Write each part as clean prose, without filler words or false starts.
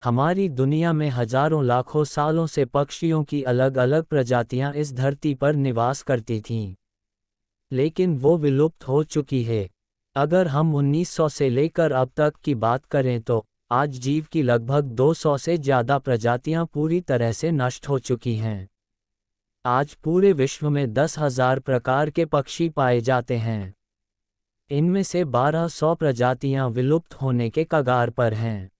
हमारी दुनिया में हजारों लाखों सालों से पक्षियों की अलग अलग प्रजातियां इस धरती पर निवास करती थीं, लेकिन वो विलुप्त हो चुकी है। अगर हम 1900 से लेकर अब तक की बात करें तो आज जीव की लगभग 200 से ज़्यादा प्रजातियां पूरी तरह से नष्ट हो चुकी हैं। आज पूरे विश्व में 10,000 प्रकार के पक्षी पाए जाते हैं। इनमें से 1200 प्रजातियां विलुप्त होने के कगार पर हैं।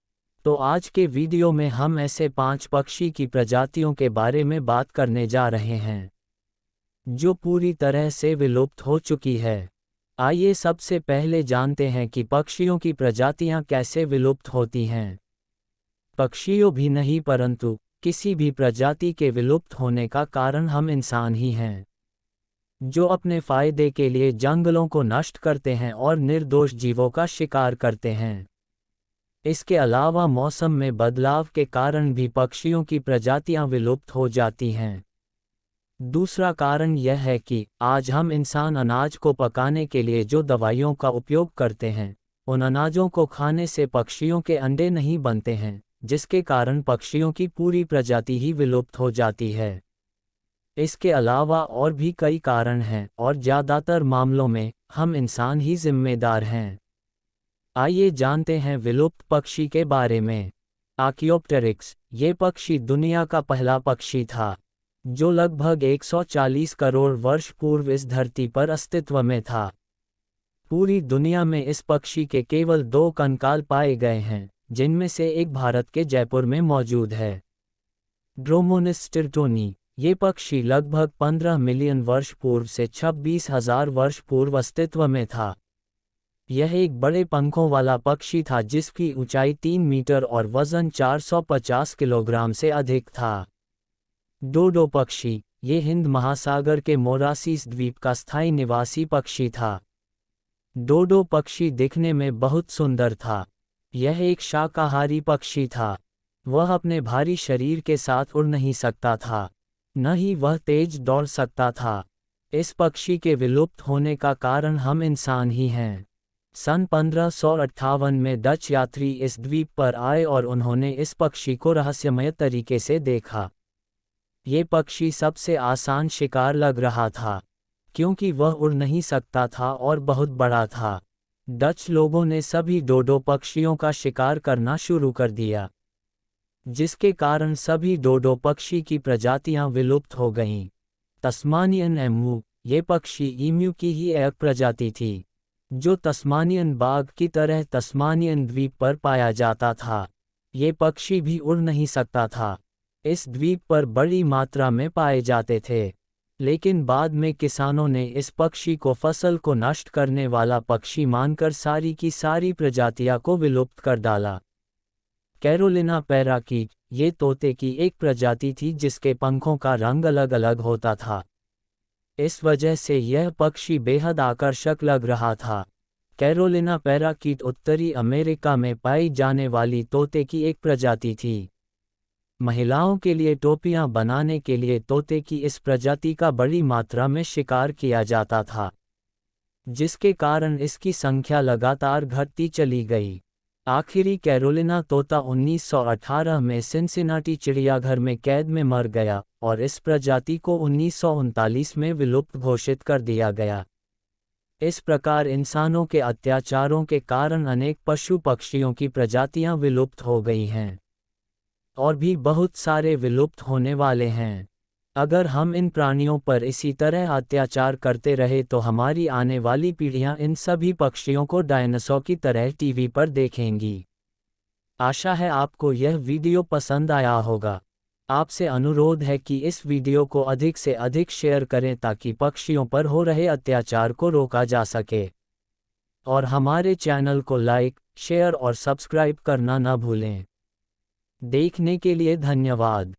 तो आज के वीडियो में हम ऐसे 5 पक्षी की प्रजातियों के बारे में बात करने जा रहे हैं जो पूरी तरह से विलुप्त हो चुकी है। आइए सबसे पहले जानते हैं कि पक्षियों की प्रजातियां कैसे विलुप्त होती हैं। पक्षियों भी नहीं परंतु किसी भी प्रजाति के विलुप्त होने का कारण हम इंसान ही हैं, जो अपने फायदे के लिए जंगलों को नष्ट करते हैं और निर्दोष जीवों का शिकार करते हैं। इसके अलावा मौसम में बदलाव के कारण भी पक्षियों की प्रजातियां विलुप्त हो जाती हैं। दूसरा कारण यह है कि आज हम इंसान अनाज को पकाने के लिए जो दवाइयों का उपयोग करते हैं, उन अनाजों को खाने से पक्षियों के अंडे नहीं बनते हैं, जिसके कारण पक्षियों की पूरी प्रजाति ही विलुप्त हो जाती है। इसके अलावा और भी कई कारण हैं और ज़्यादातर मामलों में हम इंसान ही जिम्मेदार हैं। आइए जानते हैं विलुप्त पक्षी के बारे में। आर्कियोप्टेरिक्स, ये पक्षी दुनिया का पहला पक्षी था जो लगभग 140 करोड़ वर्ष पूर्व इस धरती पर अस्तित्व में था। पूरी दुनिया में इस पक्षी के केवल 2 कंकाल पाए गए हैं, जिनमें से एक भारत के जयपुर में मौजूद है। ड्रोमोनिस स्टिर्टोनी, ये पक्षी लगभग 15 मिलियन वर्ष पूर्व से 26,000 वर्ष पूर्व अस्तित्व में था। यह एक बड़े पंखों वाला पक्षी था जिसकी ऊंचाई 3 मीटर और वजन 450 किलोग्राम से अधिक था। डोडो पक्षी, ये हिंद महासागर के मोरासीस द्वीप का स्थायी निवासी पक्षी था। डोडो पक्षी दिखने में बहुत सुंदर था। यह एक शाकाहारी पक्षी था। वह अपने भारी शरीर के साथ उड़ नहीं सकता था, न ही वह तेज दौड़ सकता था। इस पक्षी के विलुप्त होने का कारण हम इंसान ही हैं। सन 1558 में डच यात्री इस द्वीप पर आए और उन्होंने इस पक्षी को रहस्यमय तरीके से देखा। ये पक्षी सबसे आसान शिकार लग रहा था, क्योंकि वह उड़ नहीं सकता था और बहुत बड़ा था। डच लोगों ने सभी डोडो पक्षियों का शिकार करना शुरू कर दिया, जिसके कारण सभी डोडो पक्षी की प्रजातियां विलुप्त हो गईं। तस्मानियन एमू, ये पक्षी ईम्यू की ही एक प्रजाति थी, जो तस्मानियन बाघ की तरह तस्मानियन द्वीप पर पाया जाता था। ये पक्षी भी उड़ नहीं सकता था। इस द्वीप पर बड़ी मात्रा में पाए जाते थे, लेकिन बाद में किसानों ने इस पक्षी को फसल को नष्ट करने वाला पक्षी मानकर सारी की सारी प्रजातियां को विलुप्त कर डाला। कैरोलिना पैराकीट, ये तोते की एक प्रजाति थी जिसके पंखों का रंग अलग अलग होता था। इस वजह से यह पक्षी बेहद आकर्षक लग रहा था। कैरोलिना पैराकीट उत्तरी अमेरिका में पाई जाने वाली तोते की एक प्रजाति थी। महिलाओं के लिए टोपियां बनाने के लिए तोते की इस प्रजाति का बड़ी मात्रा में शिकार किया जाता था, जिसके कारण इसकी संख्या लगातार घटती चली गई। आखिरी कैरोलिना तोता 1918 में सिनसिनाटी चिड़ियाघर में कैद में मर गया और इस प्रजाति को 1939 में विलुप्त घोषित कर दिया गया। इस प्रकार इंसानों के अत्याचारों के कारण अनेक पशु पक्षियों की प्रजातियां विलुप्त हो गई हैं और भी बहुत सारे विलुप्त होने वाले हैं। अगर हम इन प्राणियों पर इसी तरह अत्याचार करते रहे तो हमारी आने वाली पीढ़ियां इन सभी पक्षियों को डायनासोर की तरह टीवी पर देखेंगी। आशा है आपको यह वीडियो पसंद आया होगा। आपसे अनुरोध है कि इस वीडियो को अधिक से अधिक शेयर करें ताकि पक्षियों पर हो रहे अत्याचार को रोका जा सके। और हमारे चैनल को लाइक, शेयर और सब्सक्राइब करना न भूलें। देखने के लिए धन्यवाद।